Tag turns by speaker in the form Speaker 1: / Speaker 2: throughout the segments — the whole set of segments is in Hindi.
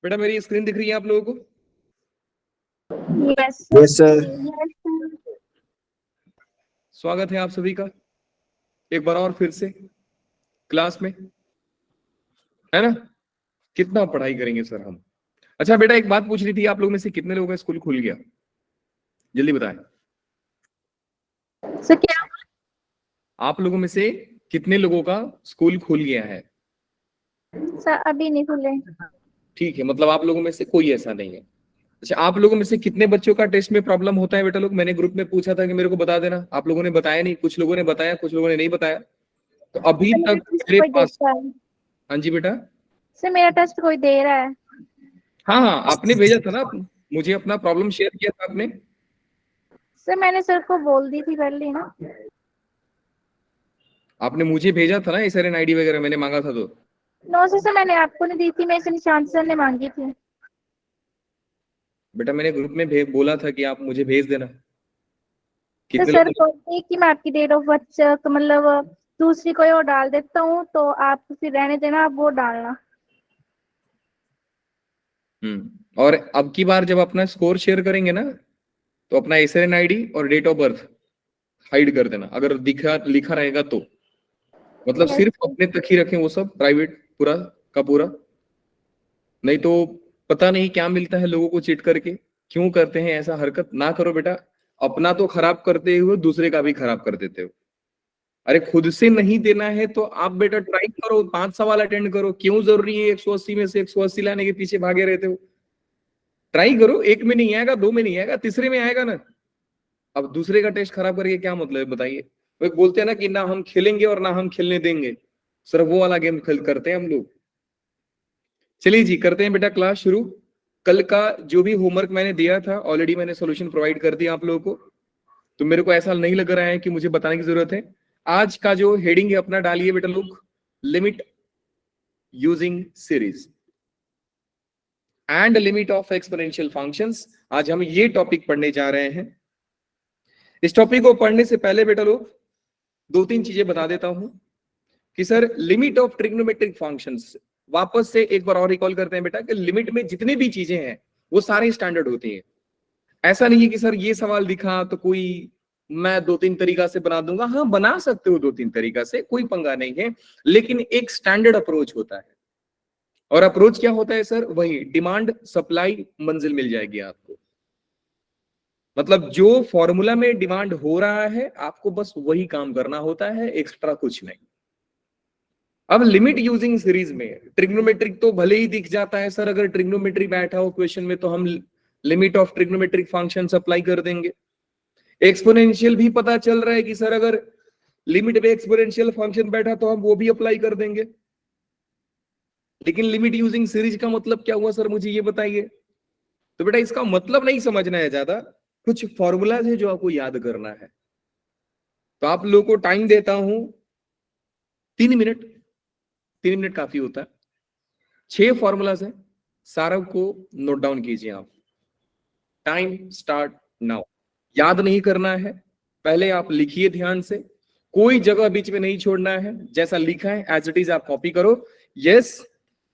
Speaker 1: बेटा मेरी स्क्रीन दिख रही है आप लोगों को?
Speaker 2: Yes
Speaker 3: yes sir.
Speaker 1: स्वागत है आप सभी का एक बार और फिर से क्लास में, है ना? कितना पढ़ाई करेंगे सर हम। अच्छा बेटा एक बात पूछ रही थी, आप लोगों में से कितने लोगों का स्कूल खुल गया? जल्दी बताएं।
Speaker 2: सर क्या?
Speaker 1: आप लोगों में से कितने लोगों का स्कूल खुल गया है?
Speaker 2: सर अभी नहीं खुले।
Speaker 1: ठीक है, मतलब आप लोगों में से कोई ऐसा नहीं है। अच्छा, आप लोगों में से कितने बच्चों का टेस्ट में प्रॉब्लम होता है बेटा लोग? मैंने ग्रुप में पूछा था कि मेरे को बता देना, आप लोगों ने बताया नहीं, कुछ लोगों ने बताया, कुछ लोगों ने नहीं बताया। तो अभी
Speaker 2: सर मेरा
Speaker 1: तक
Speaker 2: टेस्ट
Speaker 1: मेरे
Speaker 2: कोई
Speaker 1: पास।
Speaker 2: देता है।
Speaker 1: हाँ जी बेटा।
Speaker 2: सर मेरा टेस्ट कोई दे रहा है।
Speaker 1: हाँ हाँ, आपने भेजा था ना मुझे, अपना प्रॉब्लम शेयर किया था आपने।
Speaker 2: सर मैंने सर को बोल दी थी पहले ना।
Speaker 1: आपने मुझे भेजा था ना SRN ID वगैरह, मैंने मांगा था तो।
Speaker 2: नो सर, मैंने आपको नहीं दी थी, मेरे से निशांत सर ने मांगी थी।
Speaker 1: बेटा मैंने ग्रुप में बोला था कि आप मुझे भेज देना।
Speaker 2: तो
Speaker 1: कितने
Speaker 2: सर
Speaker 1: लोग?
Speaker 2: बोलते कि मैं आपकी डेट ऑफ बर्थ मतलब दूसरी कोई और डाल देता हूँ, तो आप फिर रहने देना, आप वो डालना।
Speaker 1: और अब की बार जब अपना स्कोर शेयर करेंगे ना, तो अपना SRN ID और डेट ऑफ बर्थ हाइड कर देना, अगर दिखा लिखा रहेगा तो। मतलब
Speaker 2: यस
Speaker 1: सिर्फ
Speaker 2: सर।
Speaker 1: अपने तक ही रखें, वो सब प्राइवेट पूरा का पूरा। नहीं तो पता नहीं क्या मिलता है लोगों को चीट करके। क्यों करते हैं ऐसा? हरकत ना करो बेटा। अपना तो खराब करते हुए दूसरे का भी खराब कर देते हो। अरे खुद से नहीं देना है तो आप बेटा ट्राई करो, 5 सवाल अटेंड करो। क्यों जरूरी है 180 में से 180 लाने के पीछे भागे रहते हो? ट्राई करो, एक में नहीं आएगा, दो में नहीं आएगा, तीसरे में आएगा ना। अब दूसरे का टेस्ट खराब करके क्या मतलब है बताइए? वो एक बोलते हैं ना कि ना हम खेलेंगे और ना हम खेलने देंगे। सिर्फ वो वाला गेम खेल करते हैं हम लोग। चलिए जी, करते हैं बेटा क्लास शुरू। कल का जो भी होमवर्क मैंने दिया था ऑलरेडी मैंने सोल्यूशन प्रोवाइड कर दिया आप लोगों को। तो मेरे को ऐसा नहीं लग रहा है कि मुझे बताने की जरूरत है। आज का जो हेडिंग है अपना डालिए बेटा लोग, limit using series and limit of exponential functions. आज हम ये टॉपिक पढ़ने जा रहे हैं। इस टॉपिक को पढ़ने से पहले बेटा लोग दो तीन चीजें बता देता हूं कि sir limit of trigonometric functions, वापस से एक बार और रिकॉल करते हैं बेटा कि लिमिट में जितनी भी चीजें हैं वो सारी स्टैंडर्ड होती हैं। ऐसा नहीं है कि सर ये सवाल दिखा तो कोई मैं दो तीन तरीका से बना दूंगा। हाँ बना सकते हो दो तीन तरीका से, कोई पंगा नहीं है, लेकिन एक स्टैंडर्ड अप्रोच होता है। और अप्रोच क्या होता है सर? वही डिमांड सप्लाई मंजिल मिल जाएगी आपको। मतलब जो फॉर्मूला में डिमांड हो रहा है आपको बस वही काम करना होता है, एक्स्ट्रा कुछ नहीं। अब लिमिट यूजिंग सीरीज में ट्रिग्नोमेट्रिक तो भले ही दिख जाता है सर, अगर ट्रिग्नोमेट्री बैठा हो क्वेश्चन में तो हम limit of trigonometric function apply कर देंगे। एक्सपोनेंशियल भी पता चल रहा है कि सर अगर लिमिट में एक्सपोनेंशियल फंक्शन बैठा तो हम वो भी अप्लाई कर देंगे। लेकिन लिमिट यूजिंग सीरीज का मतलब क्या हुआ सर, मुझे ये बताइए। तो बेटा इसका मतलब नहीं समझना है ज्यादा, कुछ फॉर्मूलाज है जो आपको याद करना है। तो आप लोगों को टाइम देता हूं 3 मिनट। 3 मिनट काफी होता है। 6 फॉर्मूलाज है, सारा को नोट डाउन कीजिए आप। Time start now. याद नहीं करना है, पहले आप लिखिए ध्यान से, कोई जगह बीच में नहीं छोड़ना है। जैसा लिखा है एज इट इज आप कॉपी करो। यस,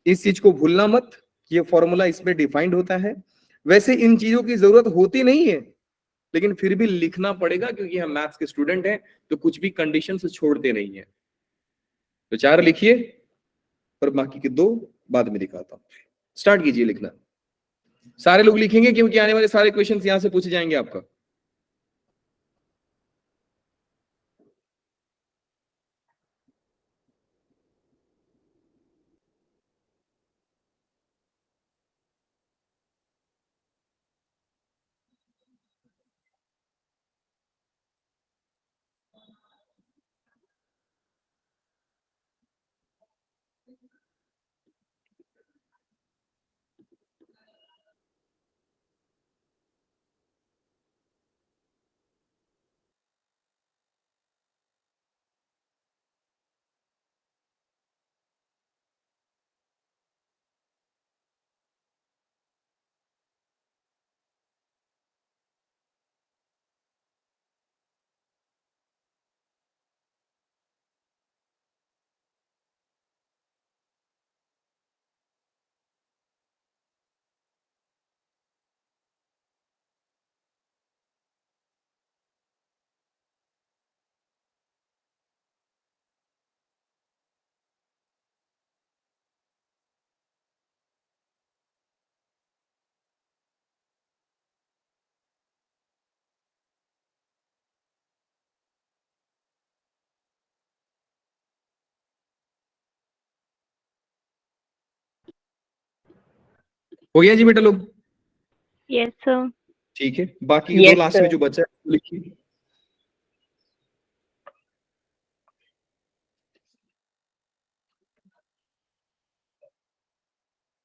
Speaker 1: इस चीज को भूलना मत, ये फॉर्मूला इसमें डिफाइंड होता है। वैसे इन चीजों की जरूरत होती नहीं है, लेकिन फिर भी लिखना पड़ेगा क्योंकि हम मैथ्स के स्टूडेंट हैं, तो कुछ भी कंडीशन से छोड़ते नहीं है। तो 4 लिखिए और बाकी के 2 बाद में दिखाता हूं। स्टार्ट कीजिए लिखना। सारे लोग लिखेंगे क्योंकि आने वाले सारे क्वेश्चंस यहां से पूछे जाएंगे आपका। हो गया जी बेटा लोग?
Speaker 2: Yes sir.
Speaker 1: ठीक है, बाकी
Speaker 3: Yes,
Speaker 1: दो लास्ट में
Speaker 3: sir.
Speaker 1: जो बचा है लिखिए।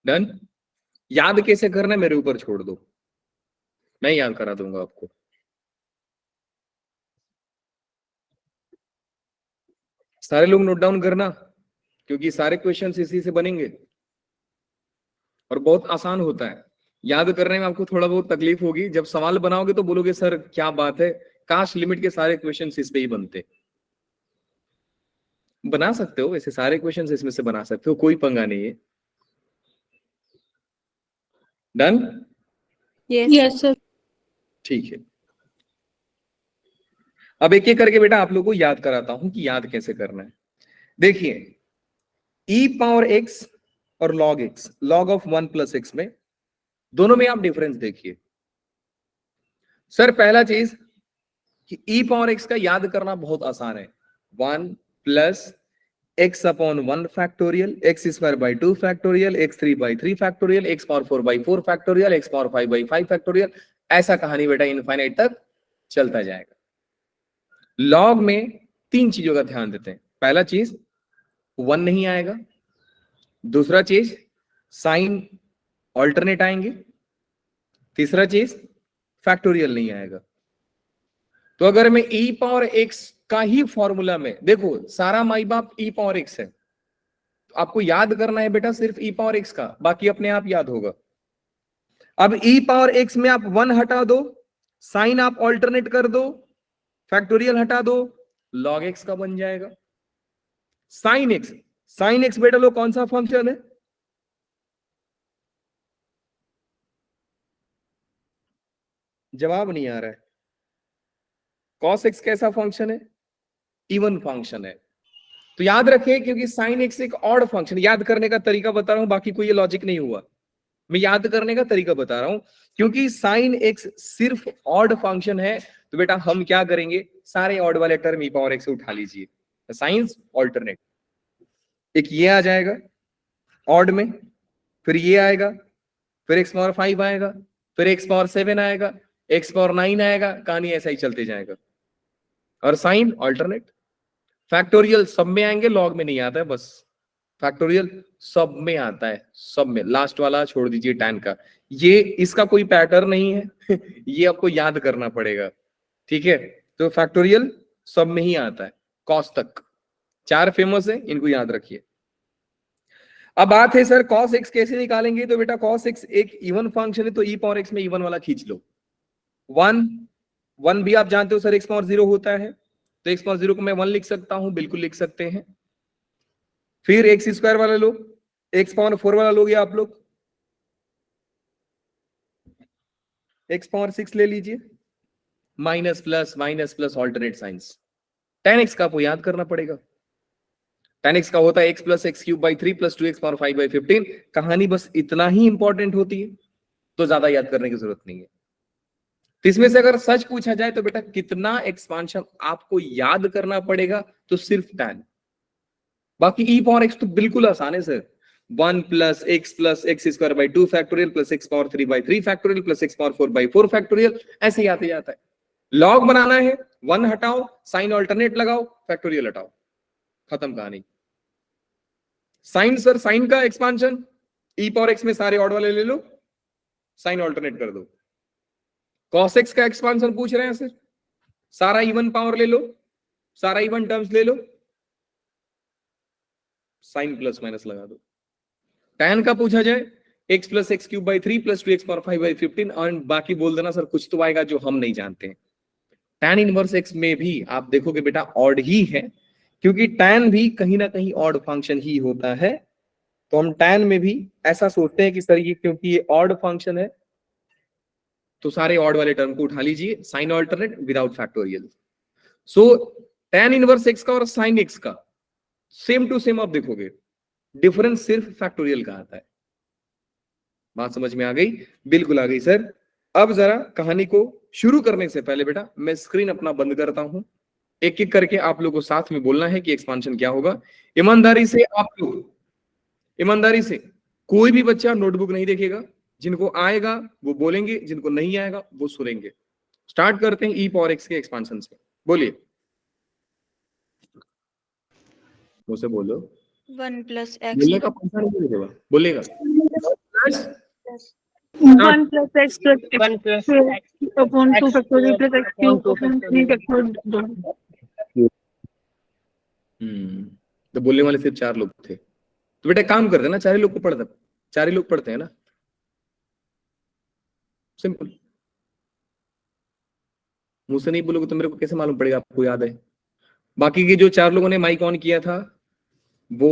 Speaker 1: डन। याद कैसे करना है मेरे ऊपर छोड़ दो, मैं याद करा दूंगा आपको। सारे लोग नोट डाउन करना, क्योंकि सारे क्वेश्चंस इसी से बनेंगे और बहुत आसान होता है। याद करने में आपको थोड़ा बहुत तकलीफ होगी, जब सवाल बनाओगे तो बोलोगे सर क्या बात है, काश लिमिट के सारे क्वेश्चंस इस पे ही बनते। बना सकते हो वैसे, सारे क्वेश्चंस इसमें से बना सकते हो, कोई पंगा नहीं है। डन।
Speaker 3: Yes, sir.
Speaker 1: ठीक है, अब एक एक करके बेटा आप लोगों को याद कराता हूं कि याद कैसे करना है। देखिए, e पावर x और log x, log of 1 plus x में दोनों में आप डिफरेंस देखिए। सर पहला चीज कि e पावर x का याद करना बहुत आसान है। 1 plus x upon 1 factorial, x square by 2 factorial, x3 by 3 factorial, x power 4 by 4 factorial, x power 5 by 5 factorial. ऐसा कहानी बेटा इनफाइनाइट तक चलता जाएगा। लॉग में तीन चीजों का ध्यान देते हैं। पहला चीज 1 नहीं आएगा, दूसरा चीज साइन ऑल्टरनेट आएंगे, तीसरा चीज फैक्टोरियल नहीं आएगा। तो अगर मैं e पावर x का ही फॉर्मूला में देखो, सारा माई बाप e पावर x है, तो आपको याद करना है बेटा सिर्फ e पावर x का, बाकी अपने आप याद होगा। अब e पावर x में आप 1 हटा दो, साइन आप ऑल्टरनेट कर दो, फैक्टोरियल हटा दो, log x का बन जाएगा। साइन x, साइन x बेटा लोग कौन सा फंक्शन है? जवाब नहीं आ रहा है। cos x कैसा फंक्शन है? इवन फंक्शन है। तो याद रखें, क्योंकि साइन एक्स एक ऑड फंक्शन, याद करने का तरीका बता रहा हूं, बाकी कोई ये लॉजिक नहीं हुआ, मैं याद करने का तरीका बता रहा हूं। क्योंकि साइन एक्स सिर्फ ऑड फंक्शन है, तो बेटा हम क्या करेंगे, सारे ऑड वाले टर्म ई पावर एक्स उठा लीजिए, साइंस ऑल्टरनेट। एक ये आ जाएगा ऑड में, फिर ये आएगा, फिर एक्स पावर 5 आएगा, फिर एक्स पावर 7 आएगा, एक्स पावर 9 आएगा, कहानी ऐसा ही चलते जाएगा। और साइन ऑल्टरनेट। फैक्टोरियल सब में आएंगे, लॉग में नहीं आता है, बस फैक्टोरियल सब में आता है, सब में। लास्ट वाला छोड़ दीजिए tan का, ये इसका कोई पैटर्न नहीं है ये आपको याद करना पड़ेगा, ठीक है। तो फैक्टोरियल सब में ही आता है, कॉस तक। 4 फेमस है, इनको याद रखिए। अब बात है सर cos x कैसे निकालेंगे, तो बेटा cos x एक इवन फंक्शन है, तो e पावर x में इवन वाला खींच लो। 1 भी आप जानते हो सर x पावर 0 होता है, तो x पावर 0 को मैं 1 लिख सकता हूं, बिल्कुल लिख सकते हैं। फिर एक्स स्क्वायर वाला लो, x पावर 4 वाला लोगे आप लोग, x पावर 6 ले लीजिए, minus plus alternate science. tan x का आपको याद करना पड़ेगा। tan x का होता है x plus x cube by 3 plus 2x power 5 by 15। कहानी बस इतना ही इंपॉर्टेंट होती है, तो ज्यादा याद करने की जरूरत नहीं है। तो इसमें से अगर सच पूछा जाए तो बेटा कितना एक्सपांशन आपको याद करना पड़ेगा, तो सिर्फ tan। बाकी e पावर x तो बिल्कुल आसान है sir. 1 plus x square by 2 factorial plus x power 3 by 3 factorial plus x power 4 by 4 factorial, ऐसे ही आते जाता है। लॉग बनाना है, 1 हटाओ, साइन ऑल्टरनेट लगाओ, फैक्टोरियल हटाओ, खत्म कहानी। साइन सर, साइन का एक्सपांशन e पावर x में सारे ऑड वाले ले लो, साइन ऑल्टरनेट कर दो। cos x का एक्सपांशन पूछ रहे हैं सर, सारा इवन पावर ले लो, सारा इवन टर्म्स ले लो, साइन प्लस माइनस लगा दो। tan का पूछा जाए, x plus x cube by 3 plus 2x power 5 by 15, और बाकी बोल देना सर कुछ तो आएगा जो हम नहीं जानते हैं। tan इनवर्स x में भी आप देखोगे बेटा ऑड ही है, क्योंकि tan भी कहीं ना कहीं ऑड फंक्शन ही होता है। तो हम tan में भी ऐसा सोचते हैं कि सर ये क्योंकि ये ऑड फंक्शन है, तो सारे ऑड वाले टर्म को उठा लीजिए, साइन ऑल्टरनेट विदाउट फैक्टोरियल। सो tan इनवर्स x का और साइन x का सेम टू सेम आप देखोगे, डिफरेंस सिर्फ फैक्टोरियल का आता है। बात समझ में आ गई? बिल्कुल आ गई सर। अब जरा कहानी को शुरू करने से पहले बेटा मैं स्क्रीन अपना बंद करता हूं, एक एक करके आप लोगों को साथ में बोलना है कि एक्सपांशन क्या होगा। ईमानदारी से आप लोग, ईमानदारी से कोई भी बच्चा नोटबुक नहीं देखेगा, जिनको आएगा वो बोलेंगे, जिनको नहीं आएगा वो सुनेंगे। स्टार्ट करते हैं ई पावर एक्स के एक्सपांशन से। बोलिए, मुझसे बोलो।
Speaker 3: 1 plus x
Speaker 1: बोलने का पैसा नहीं मिलेगा, बोलेगा plus
Speaker 3: 1 plus x plus x 1 plus x upon 2 factorial plus x cube upon 3 factorial.
Speaker 1: तो बोलने वाले सिर्फ 4 लोग थे, तो बेटा काम करते हैं ना, 4 ही लोग को पढ़ते, 4 ही लोग पढ़ते हैं ना, सिंपल। मुझसे नहीं बोलोगे तो मेरे को कैसे मालूम पड़ेगा आपको याद है। बाकी के जो 4 लोगों ने माइक ऑन किया था वो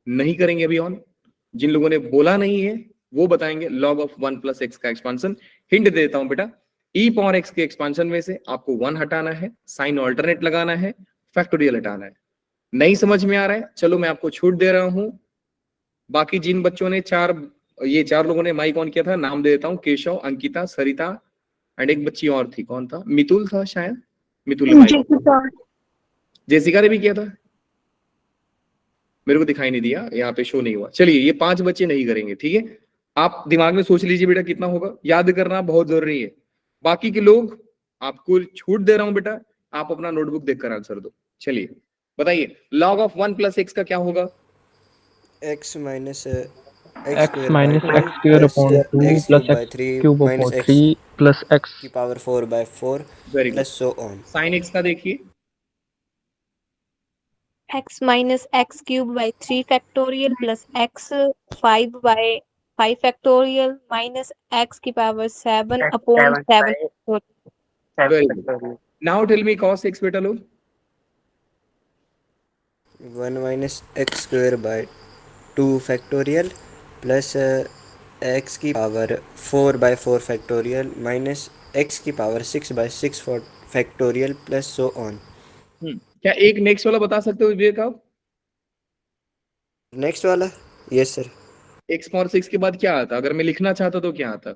Speaker 1: नहीं करेंगे अभी ऑन, जिन लोगों ने बोला नहीं है वो बताएंगे log of 1 plus x का एक्सपांशन। हिंट दे देता हूं बेटा, e पावर x के एक्सपांशन में से आपको 1 हटाना है, साइन ऑल्टरनेट लगाना है, फैक्टोरियल हटाना है। नहीं समझ में आ रहा है, चलो मैं आपको छूट दे रहा हूं। बाकी जिन बच्चों ने 4 लोगों ने माइक ऑन किया था, नाम दे देता हूं, केशव, अंकिता, सरिता एंड एक बच्ची और थी, कौन था, मितुल था शायद, मितुल ने जेसिका ने भी किया था, मेरे को दिखाई नहीं दिया, यहाँ पे शो नहीं हुआ। चलिए ये 5 बच्चे नहीं करेंगे, ठीक है। आप दिमाग में सोच लीजिए बेटा कितना होगा, याद करना बहुत जरूरी है। बाकी के लोग आपको छूट दे रहा हूं बेटा, आप अपना नोटबुक देखकर आंसर दो। चलिए बताइए, log of 1 plus x का क्या होगा?
Speaker 4: x minus
Speaker 5: x minus x square upon 2 plus x cube upon 3 plus x
Speaker 4: की power 4 by 4
Speaker 1: very good.
Speaker 4: plus so on.
Speaker 1: Sine x का देखिए,
Speaker 3: x minus x cube by 3 factorial plus x 5 by 5 factorial minus x की power 7 upon 7 factorial.
Speaker 1: Very good. Now tell me cos x बेटा लोग।
Speaker 4: 1 minus x square by 2 factorial plus x की power 4 by 4 factorial minus x की power 6 by 6 factorial plus so on.
Speaker 1: क्या एक नेक्स्ट वाला बता सकते हो विवेक आप?
Speaker 4: नेक्स्ट वाला? Yes sir.
Speaker 1: x पावर 6 के बाद क्या आता, अगर मैं लिखना चाहता तो क्या आता?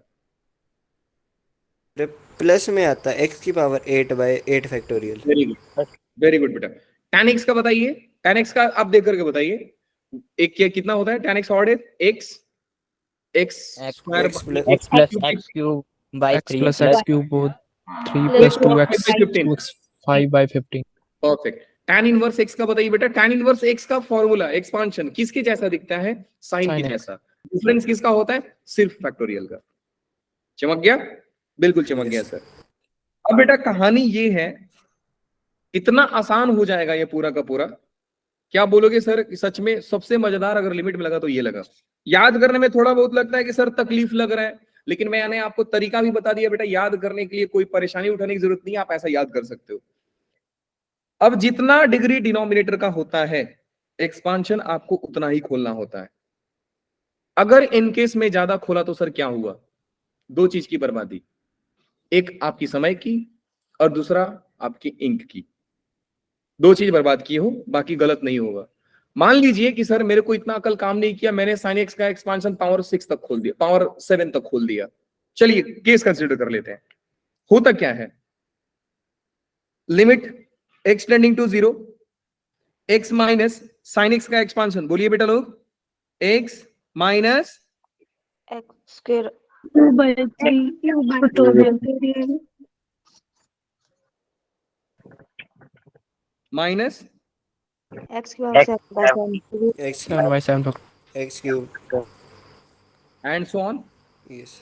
Speaker 4: प्लस में आता है x की power 8 by 8 factorial.
Speaker 1: Very good, very good बेटा। tan x का बताइए, tan x का आप देख करके बताइए, एक क्या कितना होता है tan x ऑड है, x square
Speaker 5: x plus x cube by 3 plus x cube both 3 plus 2x 2x 5 by 15।
Speaker 1: Perfect. tan inverse x का बताइए बेटा, tan इनवर्स x का फॉर्मूला एक्सपांशन किसके जैसा दिखता है? साइन के जैसा। डिफरेंस किसका होता है? सिर्फ फैक्टोरियल का। चमक गया? बिल्कुल चमक गया सर। अब बेटा कहानी ये है, इतना आसान हो जाएगा ये पूरा का पूरा। क्या बोलोगे सर, सच में सबसे मजेदार अगर लिमिट में लगा तो ये लगा। याद करने में थोड़ा बहुत लगता है कि सर तकलीफ लग रहा है, लेकिन मैंने आपको तरीका भी बता दिया बेटा, याद करने के लिए कोई परेशानी उठाने की जरूरत नहीं है, आप ऐसा याद कर सकते हो। अब जितना डिग्री डिनोमिनेटर का होता है, एक्सपांशन आपको उतना ही खोलना होता है। अगर इनकेस में ज्यादा खोला तो सर क्या हुआ? 2 चीज की बर्बादी, एक आपकी समय की और दूसरा आपकी इंक की। 2 चीज बर्बाद की हो, बाकी गलत नहीं होगा। मान लीजिए कि सर मेरे को इतना अकल काम नहीं किया, मैंने साइन एक्स का एक्सपांशन पावर 6 तक खोल दिया, पावर 7 तक खोल दिया। चलिए केस कंसीडर कर लेते हैं। होता क्या है, limit x tending to 0, x minus sine x का एक्सपांशन, बोलिए बेटा लोग, x माइनस
Speaker 3: x square
Speaker 2: 2 by 3 factorial
Speaker 1: minus
Speaker 3: x की power 7 by 7
Speaker 4: x
Speaker 5: 7 by 7
Speaker 4: x cube
Speaker 1: and so on.
Speaker 4: Yes.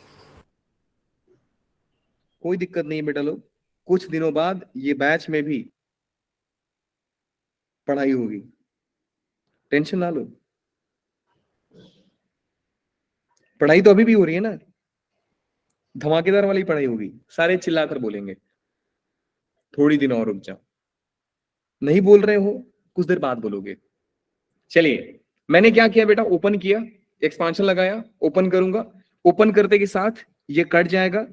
Speaker 1: कोई दिक्कत नहीं है बेटा लोग, कुछ दिनों बाद ये बैच में भी पढ़ाई होगी, टेंशन ना लो। पढ़ाई तो अभी भी हो रही है ना, धमाकेदार वाली पढ़ाई होगी, सारे चिल्लाकर बोलेंगे। थोड़ी दिन और रुक जाओ, नहीं बोल रहे हो कुछ देर बाद बोलोगे। चलिए मैंने क्या किया बेटा, ओपन किया, एक्सपांशन लगाया, ओपन करूंगा, ओपन करते के साथ ये कट जाएगा।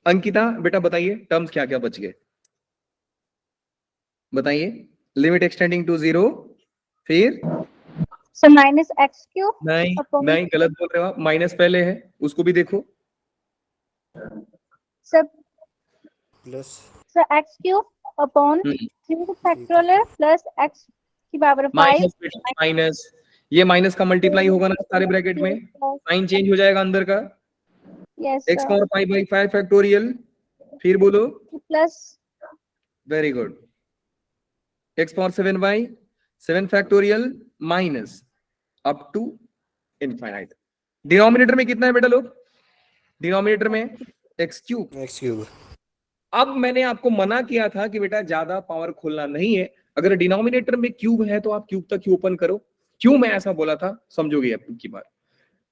Speaker 1: अंकिता बेटा बताइए टर्म्स क्या क्या बच गए, बताइए। लिमिट एक्सटेंडिंग टू 0, फिर
Speaker 2: सर माइनस एक्स क्यूब
Speaker 1: नहीं गलत बोल रहे हो आप, माइनस पहले है, उसको भी देखो।
Speaker 2: Sir
Speaker 4: plus
Speaker 2: sir x cube upon 3 factorial plus x की पावर 5
Speaker 1: माइनस ये माइनस का मल्टीप्लाई होगा ना सारे ब्रैकेट में, साइन चेंज हो जाएगा अंदर का,
Speaker 2: यस
Speaker 1: x पावर 5/5 फैक्टोरियल, फिर बोलो
Speaker 2: plus
Speaker 1: very good, x power 7/7 factorial minus up to infinite. Denominator में कितना है बेटा लोग? डिनोमिनेटर में x क्यूब।
Speaker 4: X cube.
Speaker 1: अब मैंने आपको मना किया था कि बेटा ज्यादा पावर खोलना नहीं है, अगर डिनोमिनेटर में क्यूब है तो आप क्यूब तक ही ओपन करो। क्यों मैं ऐसा बोला था समझोगे अब की बात।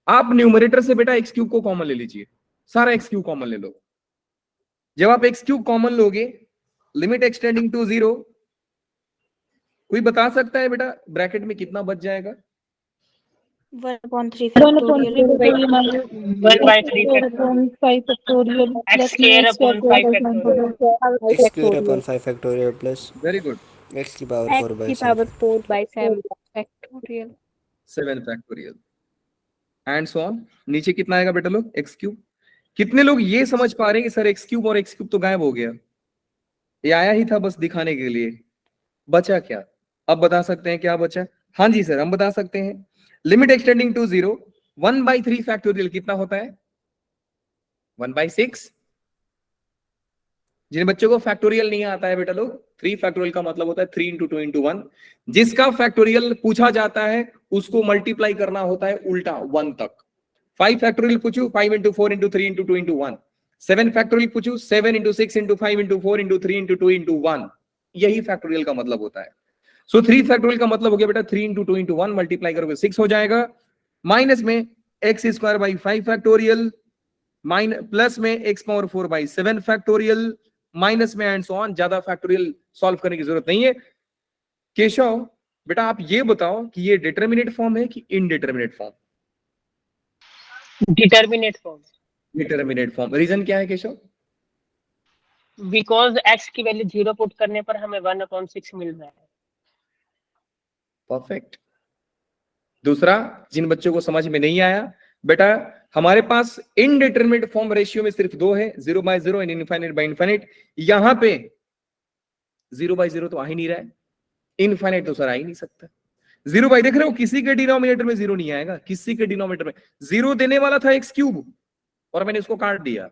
Speaker 1: आप न्यूमरेटर से बेटा एक्स क्यूब को कॉमन ले लीजिए, सारा एक्स क्यूब कॉमन ले लो। जब आप एक्स क्यूब कॉमन लोगे, लिमिट एक्सटेंडिंग टू 0, कोई बता सकता है बेटा ब्रैकेट में कितना बच जाएगा?
Speaker 3: 1/3 factorial
Speaker 6: 1/3 factorial x square upon 5 factorial
Speaker 4: x square upon 5 factorial plus
Speaker 1: very good,
Speaker 4: x की पावर
Speaker 3: x
Speaker 4: 4
Speaker 3: की
Speaker 4: by
Speaker 3: power 4/7 factorial
Speaker 1: 7 factorial and so on. नीचे कितना आएगा बेटा लोग? X cube. कितने लोग ये समझ पा रहे हैं कि सर एक्स क्यूब और एक्स क्यूब तो गायब हो गया, ये आया ही था बस दिखाने के लिए, बचा क्या? अब बता सकते हैं क्या बचा? हाँ जी सर हम बता सकते हैं। लिमिट एक्सटेंडिंग टू 0, 1/3 फैक्टोरियल कितना होता है? 1/6। जिन बच्चों को फैक्टोरियल नहीं आता है बेटा लोग, 3 फैक्टोरियल का मतलब होता है 3 × 2 × 1। जिसका फैक्टोरियल पूछा जाता है उसको मल्टीप्लाई करना होता है उल्टा 1 तक। 5 फैक्टोरियल पूछू 5 × 4 × 3 × 2 × 1। 7 फैक्टोरियल पूछू 7 × 6 × 5 × 4 × 3 × 2 × 1। यही फैक्टोरियल का मतलब होता है। सो 3 फैक्टोरियल का मतलब हो गया बेटा 3 × 2 × 1 मल्टीप्लाई करोगे 6 हो जाएगा, माइनस में x² 5 फैक्टोरियल, प्लस में x⁴/7 फैक्टोरियल, माइनस में एंड सो ऑन। ज्यादा फैक्टोरियल सॉल्व करने की जरूरत नहीं है। केशव बेटा आप ये बताओ कि ये डिटरमिनेट फॉर्म है कि indeterminate form?
Speaker 6: Determinate form,
Speaker 1: determinate form. Reason क्या है केशव?
Speaker 6: बिकॉज x की वैल्यू 0 पुट करने पर हमें 1/6 मिल रहा है।
Speaker 1: परफेक्ट। दूसरा, जिन बच्चों को समझ में नहीं आया, बेटा हमारे पास इनडिटरमिनेट फॉर्म रेशियो में सिर्फ 2 है, 0/0 एंड इनफाइनाइट/इनफाइनाइट। यहां पे 0/0 तो आ ही नहीं रहा है, इनफाइनाइट तो सर आ ही नहीं सकता। 0 देख रहे हो, किसी के डिनोमिनेटर में 0 नहीं आएगा, किसी के डिनोमिनेटर में 0 देने वाला था एक्स क्यूब और मैंने इसको काट दिया,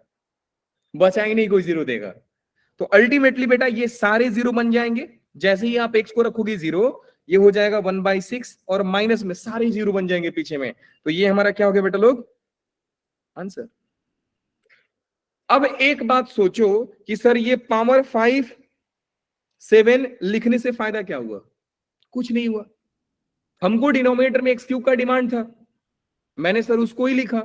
Speaker 1: बचा ही नहीं कोई 0 देगा। तो अल्टीमेटली बेटा ये सारे 0 बन जाएंगे। जैसे ही आप एक्स को रखोगे 0, ये हो जाएगा 1/6 और माइनस में सारे 0 बन जाएंगे पीछे में। तो ये हमारा क्या हो गया बेटा लोग? आंसर। अब एक बात सोचो कि सर ये पावर 5 7 लिखने से फायदा क्या हुआ? कुछ नहीं हुआ। हमको डिनोमिनेटर में एक्स क्यूब का डिमांड था, मैंने सर उसको ही लिखा।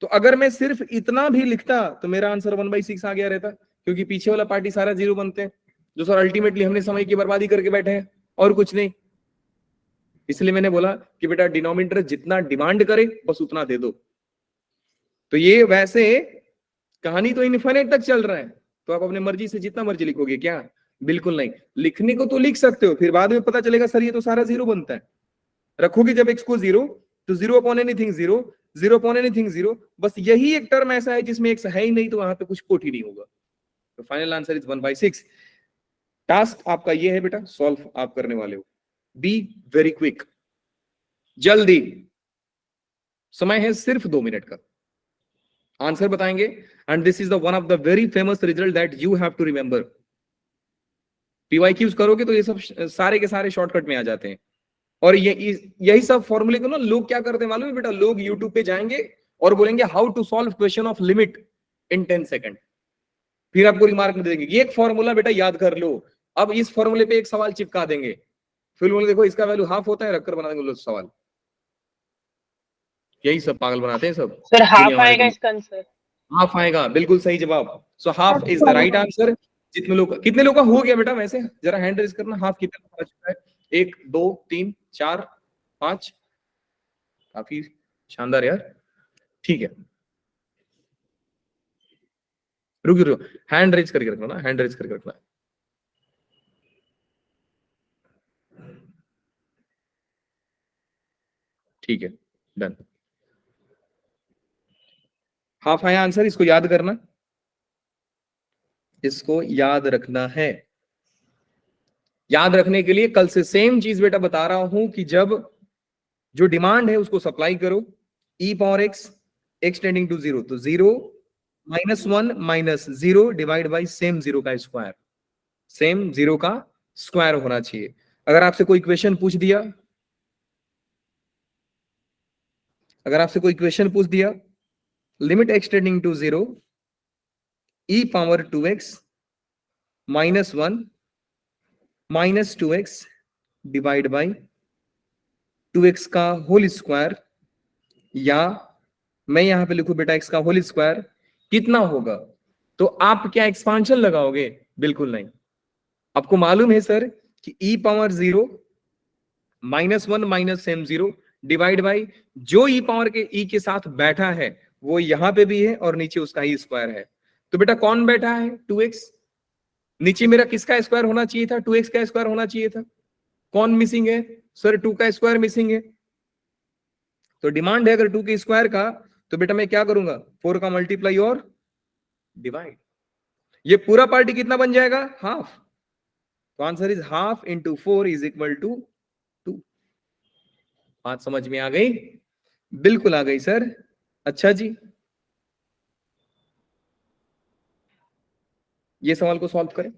Speaker 1: तो अगर मैं सिर्फ इतना भी लिखता तो मेरा आंसर 1/6 आ गया रहता, क्योंकि पीछे वाला पार्टी सारा 0 बनते हैं, जो सर अल्टीमेटली हमने समय की बर्बादी करके बैठे हैं और कुछ नहीं। इसलिए मैंने बोला कि बेटा डिनोमिनेटर जितना डिमांड करे बस उतना दे दो। तो ये वैसे कहानी तो इनफाइनाइट तक चल रहा है, तो आप अपने मर्जी से जितना मर्जी लिखोगे क्या? बिल्कुल नहीं। लिखने को तो लिख सकते हो, फिर बाद में पता चलेगा सर ये तो सारा 0 बनता है। रखोगे जब एक्स को 0 तो 0/anything 0, 0/anything 0। बस यही एक टर्म ऐसा है जिसमें एक्स है ही नहीं, तो वहां पे कुछ कोट ही नहीं होगा। तो फाइनल आंसर इज 1/6। टास्क आपका ये है बेटा, सॉल्व आप करने वाले हो। बी वेरी क्विक, जल्दी, समय है सिर्फ 2 मिनट का, आंसर बताएंगे। And this is the one of the very famous result that you have to remember. PYQs करोगे तो ये सब सारे के सारे शॉर्टकट में आ जाते हैं। और यही सब फॉर्मूले को ना लोग क्या करते हैं मालूम है बेटा? लोग यूट्यूब पे जाएंगे और बोलेंगे how to solve question of limit in 10 second, फिर आपको रिमार्क में देंगे ये एक फॉर्मूला बेटा याद कर लो। अब इस फॉर्मूले पे एक सवाल चिपका देंगे, फिर बोले देखो इसका वैल्यू हाफ होता है, रखकर बना देंगे सवाल। यही सब पागल बनाते हैं सब।
Speaker 6: सर हाफ आएगा इसका आंसर?
Speaker 1: हाफ आएगा, बिल्कुल सही जवाब। So half is the right answer. कितने लोग का हो गया बेटा? वैसे जरा हैंड रेज करना, हाफ कितना आ चुका है? 1 2 3 4 5। काफी शानदार यार, ठीक है। रुको, हैंड रेज करके रखना ना, हैंड रेज करके रखना। ठीक है, डन। हाफ आया आंसर, इसको याद करना, इसको याद रखना है। याद रखने के लिए कल से सेम चीज बेटा बता रहा हूं कि जब जो डिमांड है उसको सप्लाई करो, e power x x tending to 0, तो 0 -1 -0 डिवाइड बाई सेम 0 का स्क्वायर, सेम 0 का स्क्वायर होना चाहिए। अगर आपसे कोई क्वेश्चन पूछ दिया, limit x tending to 0 e power 2x -1 -2x divide by 2x का होल स्क्वायर, या मैं यहां पे लिखूं बेटा x का होल स्क्वायर कितना होगा, तो आप क्या एक्सपांशन लगाओगे? बिल्कुल नहीं। आपको मालूम है सर कि e power 0 -1 minus same 0 divide by जो e पावर के e के साथ बैठा है वो यहां पे भी है और नीचे उसका ही स्क्वायर है। तो बेटा कौन बैठा है? 2x। नीचे मेरा किसका स्क्वायर होना चाहिए था? 2x का स्क्वायर होना चाहिए था। कौन मिसिंग है? सर 2 का स्क्वायर मिसिंग है। तो डिमांड है अगर 2 के स्क्वायर का, तो बेटा मैं क्या करूंगा? 4 का मल्टीप्लाई और डिवाइड। ये पूरा पार्टी कितना बन जाएगा? हाफ। तो answer is half into 4 is equal to 2। बात समझ में आ गई? बिल्कुल आ गई सर। अच्छा जी, ये सवाल को सॉल्व करें।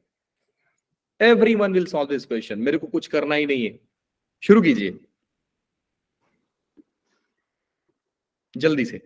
Speaker 1: Everyone will solve this question, मेरे को कुछ करना ही नहीं है। शुरू कीजिए जल्दी से।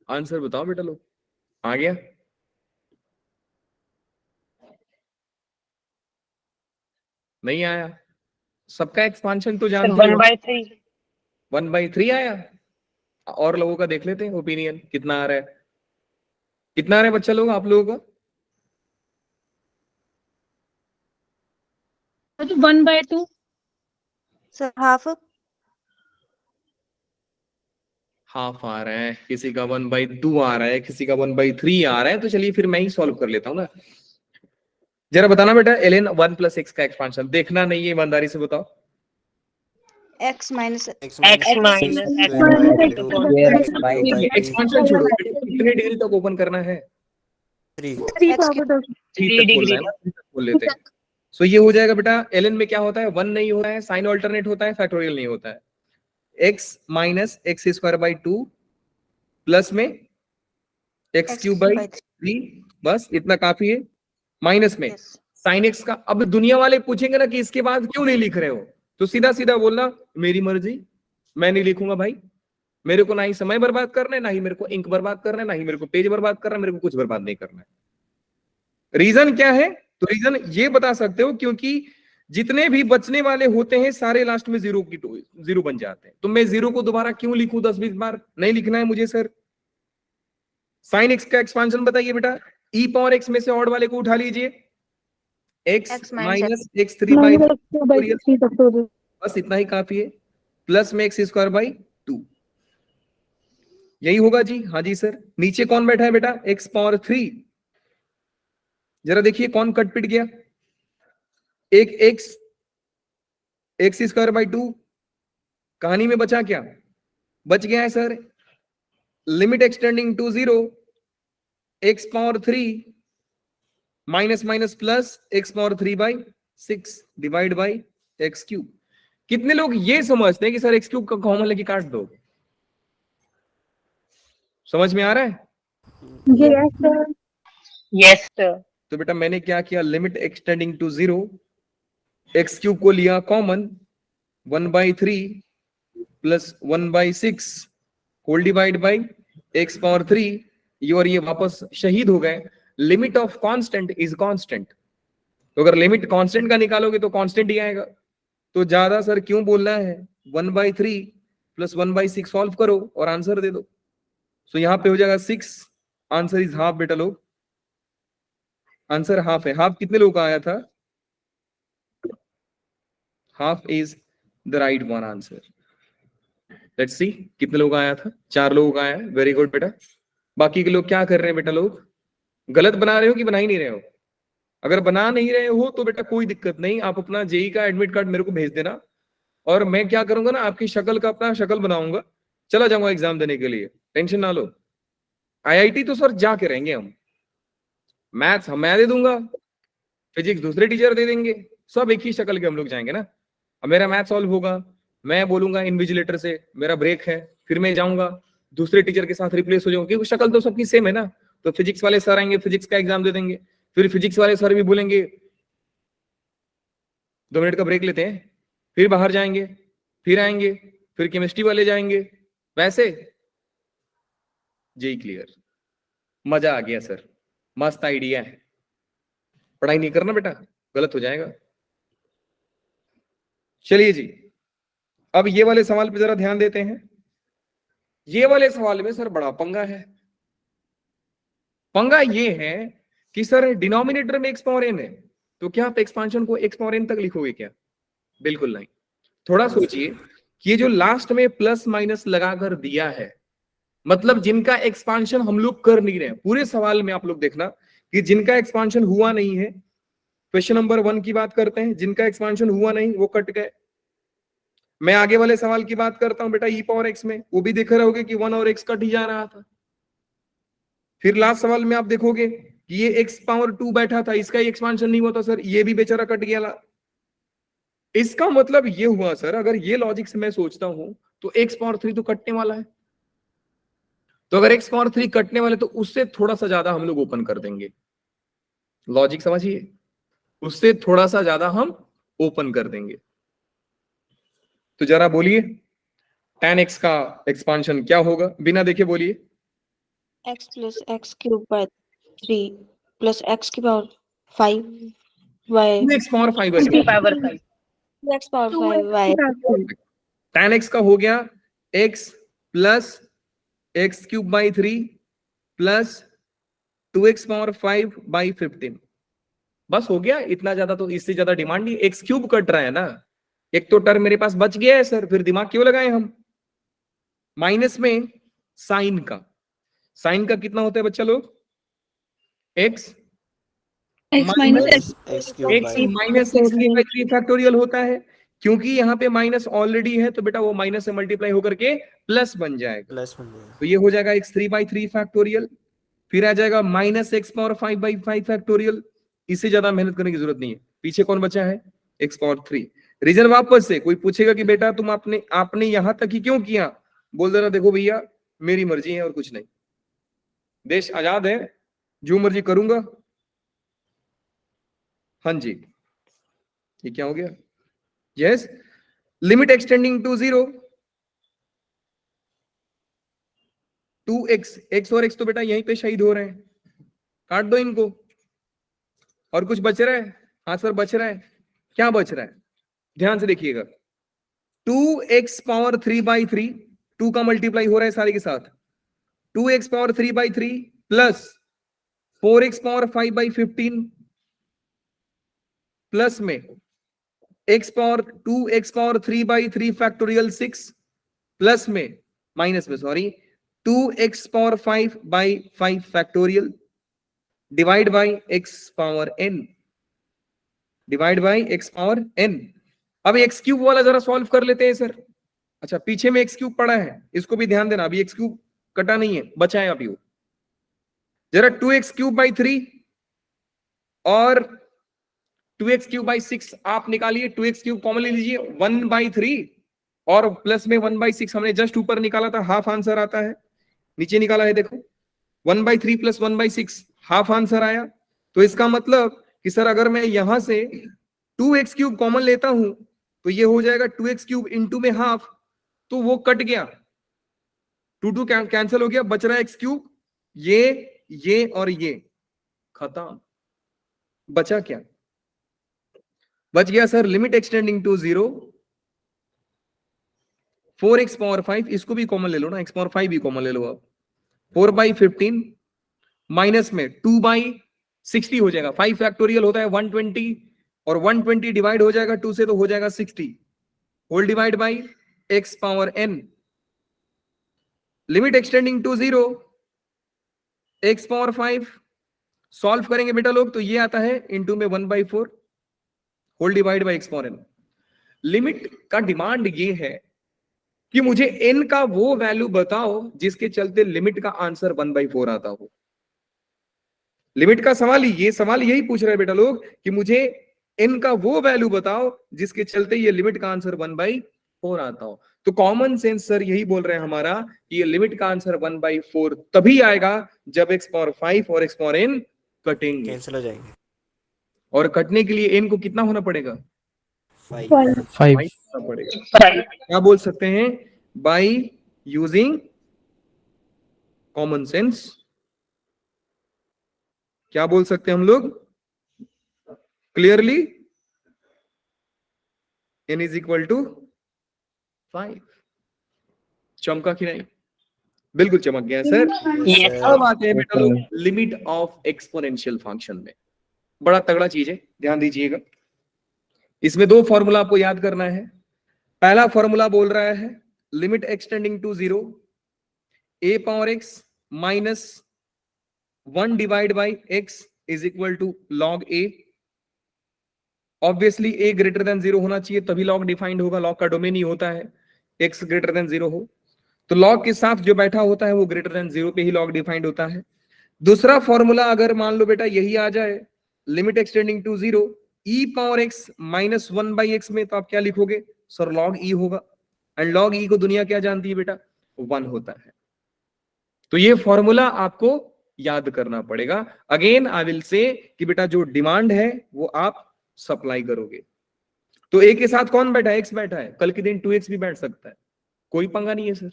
Speaker 1: आंसर बताओ बेटा लोग। आ गया? नहीं आया? सबका एक्सपांशन तो जानते हो।
Speaker 6: 1/3।
Speaker 1: 1/3 आया। और लोगों का देख लेते हैं ओपिनियन कितना आ रहा है। कितना आ रहा है बच्चा लोग आप लोगों का?
Speaker 6: 1/2।
Speaker 3: Sir half.
Speaker 1: हाफ आ रहा है, किसी का 1/2 आ रहा है, किसी का 1/3 आ रहा है। तो चलिए फिर मैं ही सॉल्व कर लेता हूँ ना। जरा बताना बेटा ln 1 + x का एक्सपांशन। देखना नहीं है, ईमानदारी से बताओ।
Speaker 3: x माइनस
Speaker 1: एक्सपांशन छोड़ो, कितने डिग्री तक ओपन करना है?
Speaker 2: 3
Speaker 3: x
Speaker 2: पावर 2।
Speaker 1: 3 तक खोलना है ना, 3 तक खोल लेते हैं। सो ये हो जाएगा बेटा। ln में क्या होता है? 1 नहीं होता है, साइन ऑल्टरनेट होता है, फैक्टोरियल नहीं होता है। x माइनस x² 2 प्लस में x³ 3, बस इतना काफी है। माइनस में साइन x का। अब दुनिया वाले पूछेंगे ना कि इसके बाद क्यों नहीं लिख रहे हो, तो सीधा सीधा बोलना मेरी मर्जी, मैं नहीं लिखूंगा भाई। मेरे को ना ही समय बर्बाद करना है, ना ही मेरे को इंक बर्बाद करना है, ना ही मेरे को पेज बर्बाद करना है, मेरे को कुछ बर्बाद नहीं करना है। रीजन क्या है? तो रीजन ये बता सकते हो, क्योंकि जितने भी बचने वाले होते हैं सारे लास्ट में 0 बन जाते हैं। तो मैं 0 को दोबारा क्यों लिखूं 10-20 बार? नहीं लिखना है मुझे सर। साइन x का एक्सपांशन बताइए बेटा। e पावर x में से ऑड वाले को उठा लीजिए, x माइनस x3/3, बस इतना ही काफी है। प्लस में x² 2, यही होगा जी। हाँ जी सर। नीचे कौन बैठा है बेटा? x power 3। जरा देखिए कौन कट पिट गया। एक x² 2 कहानी में बचा क्या? बच गया है sir limit extending to 0 x power 3 minus minus plus x power 3/6 divide by x³। कितने लोग ये समझते हैं कि सर x³ का कॉमन लेके काट दो? समझ में आ रहा है?
Speaker 2: Yes sir.
Speaker 6: Yes sir.
Speaker 1: तो बेटा मैंने क्या किया, limit extending to 0, x cube को लिया common, 1/3 plus 1/6 whole divide by x power 3, ये और ये वापस शहीद हो गए। Limit of constant is constant, तो अगर लिमिट कांस्टेंट का निकालोगे तो कांस्टेंट ही आएगा। तो ज्यादा सर क्यों बोलना है, 1/3 प्लस 1/6 सॉल्व करो और आंसर दे दो। सो यहां पे हो जाएगा 6, आंसर इज हाफ बेटा लोग, आंसर हाफ है। हाफ कितने लोगों का आया था, half is the right one answer. Let's see कितने लोगों का आया था, 4 लोगों का आया, वेरी गुड बेटा। बाकी के लोग क्या कर रहे हैं बेटा लोग, गलत बना रहे हो कि बना ही नहीं रहे हो? अगर बना नहीं रहे हो तो बेटा कोई दिक्कत नहीं, आप अपना जेई का एडमिट कार्ड मेरे को भेज देना, और मैं क्या करूंगा ना, आपकी शक्ल का अपना शक्ल बनाऊंगा, चला जाऊंगा एग्जाम देने के लिए, टेंशन ना लो। आईआईटी तो सर जाके रहेंगे हम, मैथ्स हम मैं दे दूंगा, फिजिक्स दूसरे टीचर दे देंगे, सब एक ही शक्ल के हम लोग जाएंगे ना। अब मेरा मैथ सॉल्व होगा, मैं बोलूंगा इनविजिलेटर से मेरा ब्रेक है, फिर मैं जाऊंगा दूसरे टीचर के साथ रिप्लेस हो जाऊंगा, क्योंकि शक्ल तो सबकी सेम है ना। तो फिजिक्स वाले सर आएंगे, फिजिक्स का एग्जाम दे देंगे, फिर फिजिक्स वाले सर भी बोलेंगे 2 मिनट का ब्रेक लेते हैं, फिर बाहर जाएंगे, फिर आएंगे, फिर केमिस्ट्री वाले जाएंगे, वैसे। जेई क्लियर, मजा आ गया सर, मस्त आइडिया है। पढ़ाई नहीं करना बेटा, गलत हो जाएगा। चलिए जी, अब ये वाले सवाल पे जरा ध्यान देते हैं। ये वाले सवाल में सर बड़ा पंगा है। पंगा ये है कि सर डिनोमिनेटर में एक्स पावर एन है, तो क्या आप एक्सपांशन को एक्स पावर एन तक लिखोगे क्या? बिल्कुल नहीं। थोड़ा सोचिए कि ये जो लास्ट में प्लस माइनस लगाकर दिया है, मतलब जिनका एक्सपांशन हम लोग कर नहीं रहे, पूरे सवाल में आप लोग देखना कि जिनका एक्सपांशन हुआ नहीं है, क्वेश्चन नंबर 1 की बात करते हैं, जिनका एक्सपांशन हुआ नहीं वो कट गए। मैं आगे वाले सवाल की बात करता हूं बेटा, ई पावर एक्स में, वो भी देख रहे होगे कि 1 और एक्स कट ही जा रहा था। फिर लास्ट सवाल में आप देखोगे कि ये एक्स पावर 2 बैठा था, इसका ही एक्सपांशन नहीं हुआ था सर, ये भी बेचारा कट गया। इसका मतलब ये हुआ सर, अगर ये लॉजिक से मैं सोचता हूं तो एक्स पावर 3 तो कटने वाला है, तो अगर एक्स पावर 3 कटने वाले तो उससे थोड़ा सा ज्यादा हम लोग ओपन कर देंगे। लॉजिक समझिए, उससे थोड़ा सा ज्यादा हम ओपन कर देंगे। तो जरा बोलिए tan x का एक्सपांशन क्या होगा, बिना देखे बोलिए।
Speaker 3: x plus x cube by 3 plus x की पावर 5 by
Speaker 1: 2x पावर 5 है,
Speaker 6: power 5
Speaker 3: x power 5 by
Speaker 1: tan x का हो गया x plus x cube by 3 plus 2x power 5 by 15, बस हो गया। इतना ज्यादा तो, इससे ज्यादा डिमांड नहीं, एक्स क्यूब कट रहा है ना, एक तो टर्म मेरे पास बच गया है सर, फिर दिमाग क्यों लगाए हम। माइनस में साइन का, साइन का कितना होता है बच्चा लोग, x
Speaker 6: x माइनस
Speaker 4: x cube
Speaker 1: x
Speaker 4: by
Speaker 1: minus x की 3 फैक्टोरियल होता है, क्योंकि यहाँ पे माइनस ऑलरेडी है तो बेटा वो माइनस से मल्टीप्लाई होकर के प्लस बन जाएगा,
Speaker 4: प्लस बन जाएगा।
Speaker 1: तो ये हो जाएगा x 3/3 फैक्टोरियल, फिर आ जाएगा माइनस एक्स पावर 5/5 फैक्टोरियल। इससे ज्यादा मेहनत करने की जरूरत नहीं है। पीछे कौन बचा है, x पावर 3। रीजन वापस से, कोई पूछेगा कि बेटा तुम आपने यहां तक ही क्यों किया, बोल देना देखो भैया मेरी मर्जी है और कुछ नहीं, देश आजाद है, जो मर्जी करूंगा। हाँ जी, ये क्या हो गया, yes, limit extending to 0, 2x, x और x तो बेटा यहीं पे शहीद हो रहे हैं, काट दो इनको। और कुछ बच रहा है, हाँ सर बच रहा है, क्या बच रहा है, ध्यान से देखिएगा, 2x पावर 3/3, 2 का मल्टीप्लाई हो रहा है सारे के साथ, 2x power 3/3 plus 4x power 5/15 plus में x power 2x power 3/3 factorial 6 plus में माइनस में sorry 2x power 5/5 factorial divide by x power n, divide by x power n। अब x क्यूब वाला जरा सॉल्व कर लेते हैं सर। अच्छा पीछे में x क्यूब पड़ा है, इसको भी ध्यान देना, अभी x क्यूब कटा नहीं है, बचा है अभी वो। जरा 2x क्यूब बाई 3 और 2x क्यूब बाई 6 आप निकालिए, 2x क्यूब कॉमन ले लीजिए, 1/3 और प्लस में 1/6 हमने जस्ट ऊपर निकाला था, हाफ आंसर आता है, नीचे निकाला है देखो, 1/3 प्लस 1/6 हाफ आंसर आया। तो इसका मतलब कि सर अगर मैं यहां से 2x क्यूब कॉमन लेता हूं तो ये हो जाएगा 2x क्यूब इंटू में हाफ, तो वो कट गया, 2 कैंसिल हो गया, बच रहा है x क्यूब, ये और ये खत्म। बचा क्या? बच गया sir limit extending to 0 4x power 5, इसको भी कॉमन ले लो ना, x पावर 5 भी कॉमन ले लो आप, 4/15 माइनस में 2/60 हो जाएगा, 5 फैक्टोरियल होता है 120 और 120 डिवाइड हो जाएगा 2 से तो हो जाएगा 60 whole divide by x power n, limit extending to 0 x power 5, solve करेंगे बेटा लोग तो ये आता है इंटू में 1/4 whole divide by x power n। Limit का डिमांड ये है कि मुझे n का वो वैल्यू बताओ जिसके चलते लिमिट का आंसर 1/4 आता हो। लिमिट का सवाल ये सवाल यही पूछ रहे हैं बेटा लोग कि मुझे n का वो वैल्यू बताओ जिसके चलते ये लिमिट का आंसर 1/4 आता हो। तो कॉमन सेंस सर यही बोल रहे हैं हमारा कि ये लिमिट का आंसर 1/4 तभी आएगा जब x पावर 5 और x पावर n कटेंगे,
Speaker 4: कैंसिल हो जाएंगे।
Speaker 1: और कटने के लिए n को कितना होना पड़ेगा?
Speaker 4: 5
Speaker 5: 5
Speaker 1: होना पड़ेगा। क्या बोल सकते हैं? By using common sense. क्या बोल सकते हैं हम लोग? Clearly n is equal to 5। चमका कि नहीं? बिल्कुल चमक गया सर। अब आते हैं बेटा लोग लिमिट ऑफ एक्सपोनेंशियल फंक्शन में। बड़ा तगड़ा चीज है, ध्यान दीजिएगा। इसमें दो फॉर्मूला आपको याद करना है। पहला फॉर्मूला बोल रहा है limit extending to 0 a power x minus 1 divide by x is equal to log a। Obviously a greater than 0 होना चाहिए तभी log डिफाइंड होगा, log का डोमेन ही होता है x ग्रेटर देन 0 हो, तो log के साथ जो बैठा होता है वो ग्रेटर देन 0 पे ही log डिफाइंड होता है। दूसरा फॉर्मूला अगर मान लो बेटा यही आ जाए limit extending to 0 e power x minus 1/x में, तो आप क्या लिखोगे सर? log e होगा, एंड log e को दुनिया क्या जानती है बेटा? 1 होता है। तो ये फॉर्मूला आपको याद करना पड़ेगा। अगेन आई विल से कि बेटा जो डिमांड है वो आप सप्लाई करोगे। तो a के साथ कौन बैठा है? x बैठा है, कल के दिन 2x भी बैठ सकता है, कोई पंगा नहीं है सर।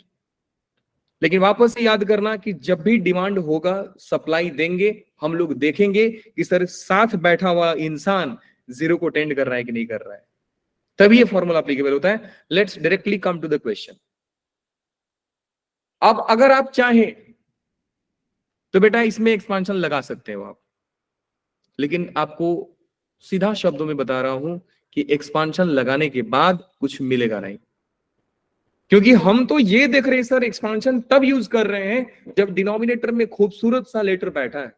Speaker 1: लेकिन वापस से याद करना कि जब भी डिमांड होगा सप्लाई देंगे, हम लोग देखेंगे कि सर साथ बैठा हुआ इंसान 0 को टेंड कर रहा है कि नहीं कर रहा है, तभी ये फॉर्मूला एप्लीकेबल होता है। Let's directly come to the question. अब अगर आप चाहें तो बेटा इसमें एक्सपांशन लगा सकते हो आप, लेकिन आपको सीधा शब्दों में बता रहा हूं कि एक्सपांशन लगाने के बाद कुछ मिलेगा नहीं, क्योंकि हम तो ये देख रहे हैं सर एक्सपांशन तब यूज कर रहे हैं जब डिनोमिनेटर में खूबसूरत सा लेटर बैठा है,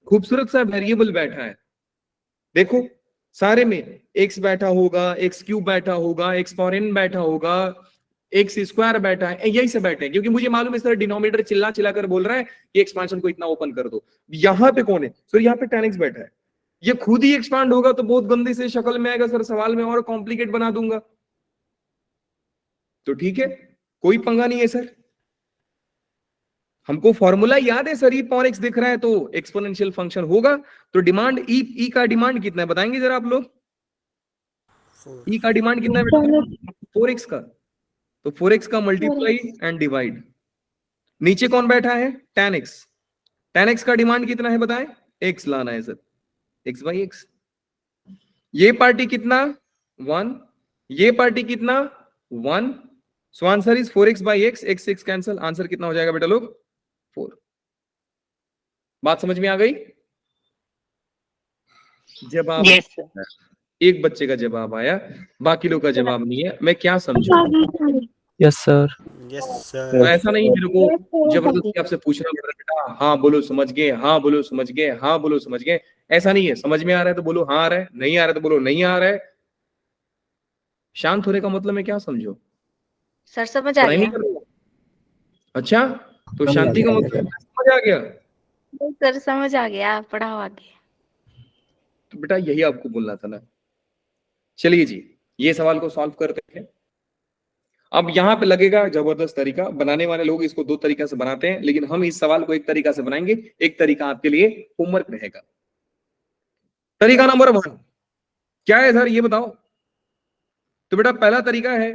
Speaker 1: खूबसूरत सा वेरिएबल बैठा है। देखो सारे में x बैठा होगा, x क्यूब बैठा होगा, x पावर n बैठा होगा, x स्क्वायर बैठा है, यही से बैठे हैं, क्योंकि मुझे मालूम है सर डिनोमिनेटर चिल्ला चिल्ला कर बोल रहा है कि एक्सपांशन को इतना ओपन कर दो। यहां पे कौन है सर? यहाँ पे tan x बैठा है, ये खुद ही एक्सपांड होगा तो बहुत गंदी से शक्ल में आएगा सर, सवाल में और कॉम्प्लिकेट बना दूंगा। तो ठीक है, कोई पंगा नहीं है सर, हमको फॉर्मूला याद है सर, e पावर x दिख रहा है तो एक्सपोनेंशियल फंक्शन होगा। तो डिमांड e का डिमांड कितना है बताएंगे जरा आप लोग? e का डिमांड कितना है बेटा? 4x का। तो 4x का मल्टीप्लाई एंड डिवाइड। नीचे कौन बैठा है? tan x। tan x का डिमांड कितना है बताएं? x लाना है सर, x/x। ये पार्टी कितना? 1। ये पार्टी कितना? 1। So answer is 4x/x, x cancel, answer कितना हो जाएगा बेटा लोग? 4। बात समझ में आ गई? जवाब एक बच्चे का जवाब आया, बाकी लोग का जवाब नहीं है। मैं क्या समझू?
Speaker 5: Yes sir.
Speaker 4: यस
Speaker 1: तो
Speaker 4: सर।
Speaker 1: ऐसा नहीं मेरे को जबरदस्ती आपसे पूछना पड़ रहा है बेटा हाँ बोलो समझ गए, हाँ बोलो समझ गए, हाँ बोलो समझ गए। ऐसा नहीं है, समझ में आ रहा है तो बोलो हाँ आ रहा है, नहीं आ रहा है तो बोलो नहीं आ रहा है। शांत होने का मतलब मैं क्या समझो?
Speaker 7: सर समझ आ
Speaker 1: पढ़ाई नहीं
Speaker 7: गया।
Speaker 1: कर रहा? अच्छा, तो शांति का मतलब समझ आ गया?
Speaker 7: सर समझ आ गया, पढ़ाओ आगे।
Speaker 1: तो बेटा यही आपको बोलना था ना। चलिए जी, ये सवाल को सॉल्व करते हैं। अब यहाँ पे लगेगा जबरदस्त तरीका, बनाने वाले लोग इसको दो तरीका से बनाते हैं, लेकिन हम इस सवाल को एक तरीका से बनाएंगे, एक तरीका आपके लिए होमवर्क रहेगा। तरीका नंबर 1 क्या है सर, ये बताओ। तो बेटा पहला तरीका है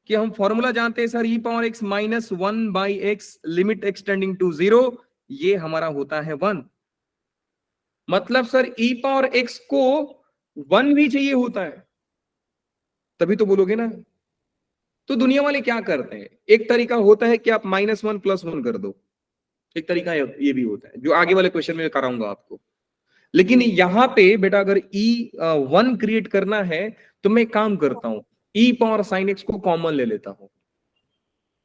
Speaker 1: कि हम फॉर्मूला जानते हैं sir, e power x minus 1/x limit extending to 0, ये हमारा होता है 1। मतलब सर e पावर x को 1 भी चाहिए होता है, तभी तो बोलोगे ना। तो दुनिया वाले क्या करते हैं, एक तरीका होता है कि आप -1 + 1 कर दो, एक तरीका ये भी होता है जो आगे वाले क्वेश्चन में कराऊंगा आपको। लेकिन यहां पे बेटा अगर e1 क्रिएट करना है तो मैं काम करता हूं, e पावर sin x को कॉमन ले लेता हूं।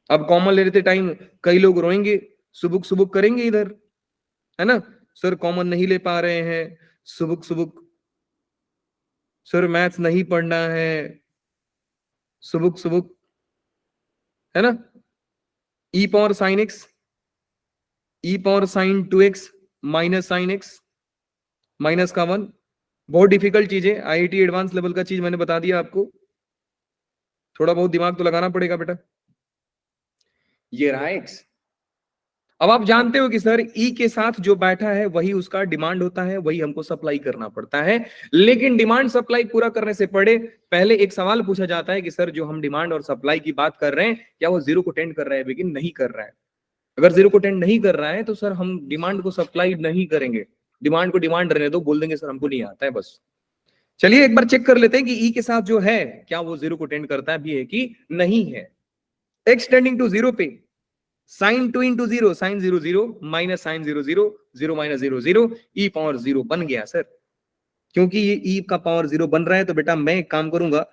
Speaker 1: अब कॉमन ले लेते टाइम कई लोग रोएंगे, सुबुक सुबुक करेंगे इधर, है ना, सर कॉमन नहीं ले पा रहे हैं, सुबुक सुबुक, सर मैथ्स नहीं पढ़ना है, सुबुक सुबुक, है ना। e power sin x, e power sin 2x minus sin x minus का 1, बहुत डिफिकल्ट चीज है, आईआईटी एडवांस लेवल का चीज मैंने बता दिया आपको, थोड़ा बहुत दिमाग तो लगाना पड़ेगा बेटा। ये रहा x। अब आप जानते हो कि सर ई के साथ जो बैठा है वही उसका डिमांड होता है, वही हमको सप्लाई करना पड़ता है। लेकिन डिमांड सप्लाई पूरा करने से पहले एक सवाल पूछा जाता है कि सर जो हम डिमांड और सप्लाई की बात कर रहे हैं क्या वो 0 को टेंड कर रहा है, लेकिन नहीं कर रहा है। अगर 0 को टेंड नहीं कर रहा है तो सर हम डिमांड को सप्लाई नहीं करेंगे, डिमांड को डिमांड रहने दो, बोल देंगे सर हमको नहीं आता है बस। चलिए एक बार चेक कर लेते हैं कि ई के साथ जो है क्या वो 0 को टेंड करता है भी है कि नहीं है। x टेंडिंग टू 0 पे sin 2 into 0 sin 0 0 minus sin 0 0 0 minus 0 0 e power 0 बन गया सर। क्योंकि ये e का पावर 0 बन रहा है तो बेटा मैं एक काम करूंगा,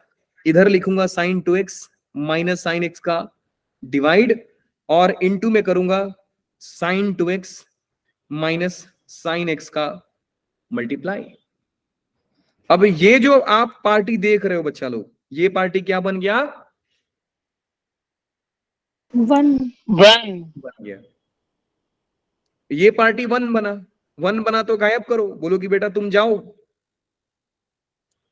Speaker 1: इधर लिखूंगा sin 2x minus sin x का डिवाइड और इनटू में करूंगा sin 2x minus sin x का मल्टीप्लाई। अब ये जो आप पार्टी देख रहे हो बच्चा लोग, ये पार्टी क्या बन गया,
Speaker 6: 1
Speaker 1: बन गया। ये पार्टी 1 बना, 1 बना तो गायब करो, बोलो कि बेटा तुम जाओ।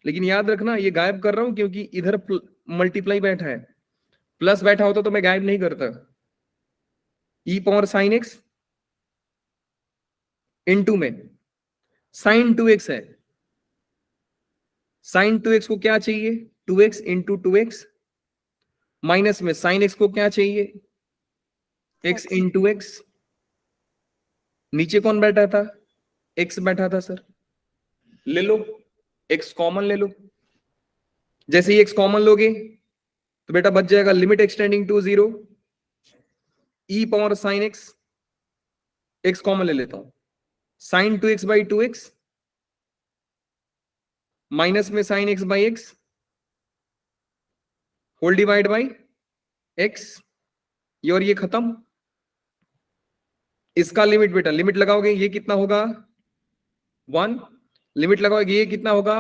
Speaker 1: लेकिन याद रखना ये गायब कर रहा हूं क्योंकि इधर मल्टीप्लाई बैठा है, प्लस बैठा होता तो मैं गायब नहीं करता। e power sin x into में sin 2x है, sin 2x को क्या चाहिए 2x इंटू 2x, माइनस में sin x को क्या चाहिए x इंटू x, नीचे कौन बैठा था x बैठा था सर, ले लो x कॉमन ले लो। जैसे ही x कॉमन लोगे तो बेटा बच जाएगा limit extending to 0 e power sin x, x common ले लेता हूं, sin 2x by 2x minus में sin x by x whole divide by x, ये और ये खत्म। इसका लिमिट बेटा लिमिट लगाओगे ये कितना होगा 1, लिमिट लगाओगे ये कितना होगा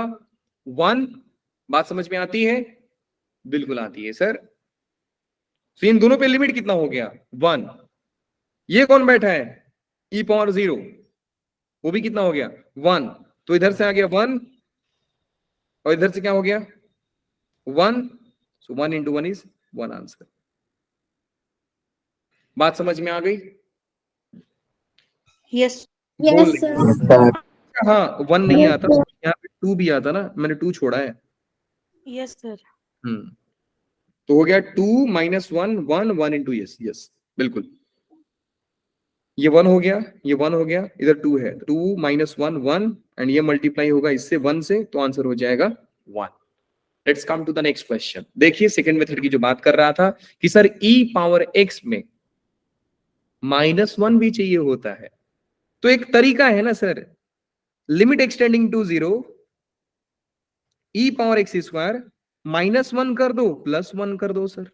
Speaker 1: 1। बात समझ में आती है, बिल्कुल आती है सर। तो इन दोनों पे लिमिट कितना हो गया 1। ये कौन बैठा है e पावर 0, वो भी कितना हो गया 1, तो इधर से आ गया 1 और इधर से क्या हो गया 1, सो 1 इंटू 1 इज 1 आंसर। बात समझ में आ गई,
Speaker 7: यस
Speaker 6: यस सर
Speaker 1: हाँ 1 नहीं आता, यहाँ पे 2 भी आता ना, मैंने 2 छोड़ा है।
Speaker 7: यस सर
Speaker 1: तो हो गया 2 माइनस 1 1 1 इंटू यस यस बिल्कुल, ये 1 हो गया, ये 1 हो गया, इधर 2 है, 2 माइनस 1 1 एंड ये मल्टीप्लाई होगा इससे 1 से, तो आंसर हो जाएगा 1। Let's come to the next question. देखिए सेकंड मेथड की जो बात कर रहा था कि सर e पावर x में -1 भी चाहिए होता है, तो एक तरीका है ना sir, limit extending to 0 e power x square -1 कर दो +1 कर दो सर।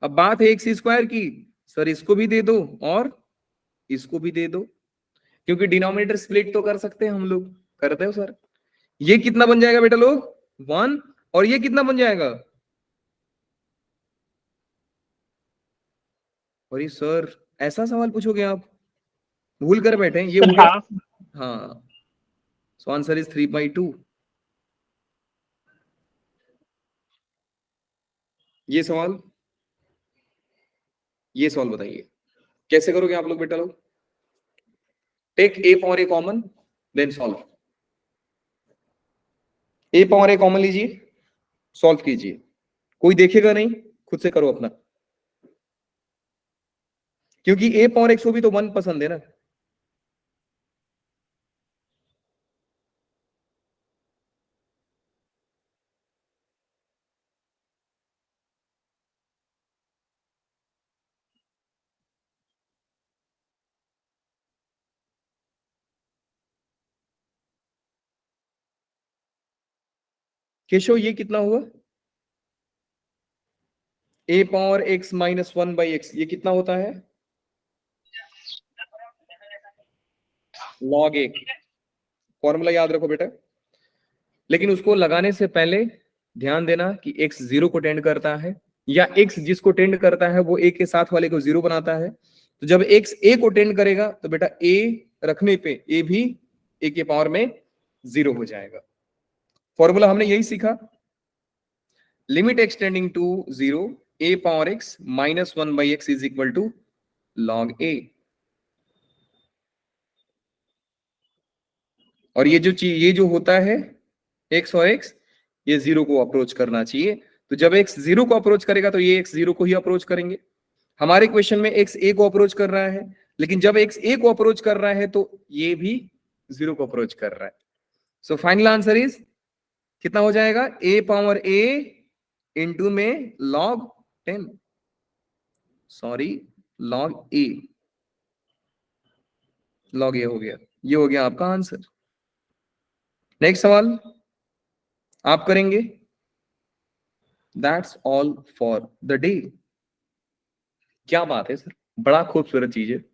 Speaker 1: अब बात है x स्क्वायर की, सर इसको भी दे दो और इसको भी दे दो, क्योंकि डिनोमिनेटर स्प्लिट तो कर सकते हैं हम लोग, करते हो सर। ये कितना बन जाएगा बेटा लोग 1, और ये कितना बन जाएगा, और ये सर ऐसा सवाल पूछोगे आप, भूल कर बैठे हैं ये हो गया हाँ, सो आंसर इज 3/2। ये सवाल बताइए कैसे करोगे आप लोग बेटा लोग? Take a power a common then solve. A power a common लीजिए, सॉल्व कीजिए, कोई देखेगा नहीं, खुद से करो अपना, क्योंकि ए पावर एक्स को भी तो 1 पसंद है ना। केशव ये कितना हुआ? A power x minus 1 by x, ये कितना होता है? लॉग ए। फॉर्मूला याद रखो बेटा, लेकिन उसको लगाने से पहले ध्यान देना कि x 0 को टेंड करता है, या x जिसको टेंड करता है वो a के साथ वाले को 0 बनाता है। तो जब x a को टेंड करेगा तो बेटा a रखने पे a भी a के पावर में 0 हो जाएगा। फॉर्मूला हमने यही सीखा, limit x tending to 0 a power x minus 1 by x is equal to log a। और ये जो होता है x और x, ये 0 को अप्रोच करना चाहिए। तो जब x 0 को अप्रोच करेगा तो ये x 0 को ही अप्रोच करेंगे। हमारे क्वेश्चन में x a को अप्रोच कर रहा है, लेकिन जब x a को अप्रोच कर रहा है तो ये भी 0 को अप्रोच कर रहा है। सो फाइनल आंसर इज कितना हो जाएगा? a पावर a इंटू में log 10, सॉरी log a हो गया, ये हो गया आपका आंसर। नेक्स्ट सवाल आप करेंगे। That's all for the day. क्या बात है सर, बड़ा खूबसूरत चीज है,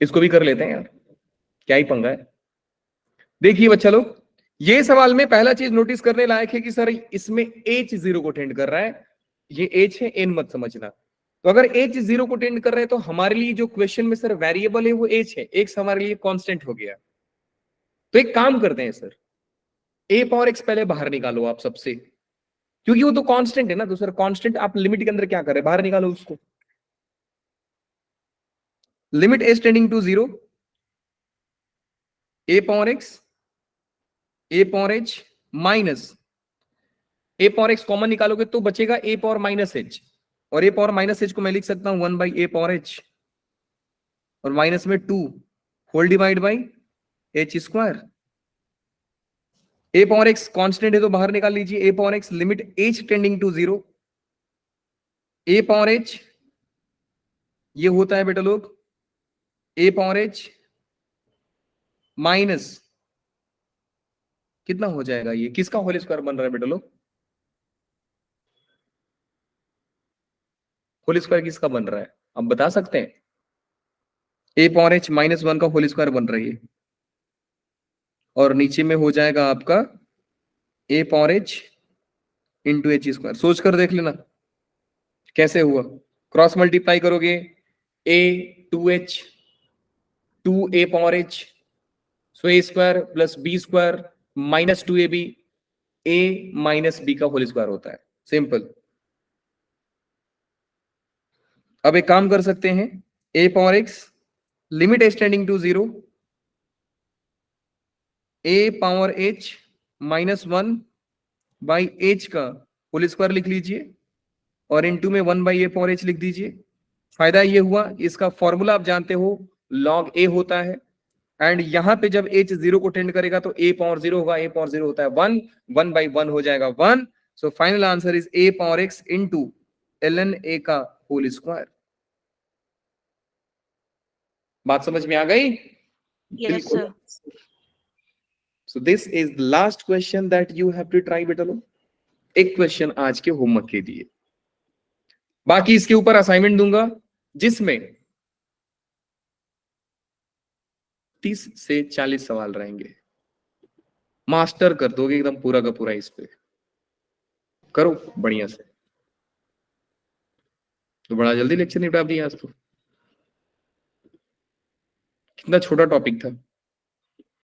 Speaker 1: इसको भी कर लेते हैं यार, क्या ही पंगा है। देखिए बच्चा लोग, ये सवाल में पहला चीज नोटिस करने लायक है कि सर इसमें h 0 को टेंड कर रहा है, ये h है, n मत समझना। तो अगर h 0 को टेंड कर रहा है तो हमारे लिए जो क्वेश्चन में सर वेरिएबल है वो h है, x हमारे लिए कांस्टेंट हो गया। तो एक काम करते हैं सर, a पावर x पहले बाहर निकालो आप सबसे, क्योंकि वो तो कांस्टेंट है ना। तो सर कांस्टेंट आप लिमिट के अंदर क्या कर रहे हैं, बाहर निकालो उसको। Limit h tending to 0 a power x a power h minus a power x common निकालोगे तो बचेगा a पावर माइनस h, और a पावर माइनस h को मैं लिख सकता हूं 1 बाई a पावर h, और माइनस में 2 whole divide by h square. a power x constant है तो बाहर निकाल लीजिए। a power x limit h tending to 0 a power h, ये होता है बेटा लोग a पावर h माइनस कितना हो जाएगा, ये किसका होल स्क्वायर बन रहा है बेटा लोग? होल स्क्वायर किसका बन रहा है आप बता सकते हैं? a पावर h माइनस 1 का होल स्क्वायर बन रही है, और नीचे में हो जाएगा आपका a power h into H square. सोच कर देख लेना कैसे हुआ। क्रॉस मल्टीप्लाई करोगे a 2h 2a power h, so a square plus b square minus 2ab, a minus b का होल स्क्वायर होता है, सिंपल। अब एक काम कर सकते हैं, a power x limit h tending to 0 a power h माइनस 1 बाई h का होल स्क्वायर लिख लीजिए, और इनटू में 1 बाई a पावर h लिख दीजिए। फायदा ये हुआ, इसका फॉर्मूला आप जानते हो log a होता है, एंड यहां पे जब h 0 को टेंड करेगा तो a पावर 0 होगा, a पावर 0 होता है 1, 1 बाई 1 हो जाएगा 1। So final answer is a power x into ln a का होल स्क्वायर। बात समझ में आ गई?
Speaker 7: Yes sir.
Speaker 1: So this is the last question that you have to try बेटा लोग। एक क्वेश्चन आज के होमवर्क के लिए, बाकी इसके ऊपर असाइनमेंट दूंगा जिसमें 30 से 40 सवाल रहेंगे। मास्टर कर दोगे एकदम पूरा का पूरा, इस पे करो बढ़िया से। तो बड़ा जल्दी लेक्चर निपटा दिया आज तो, कितना छोटा टॉपिक था।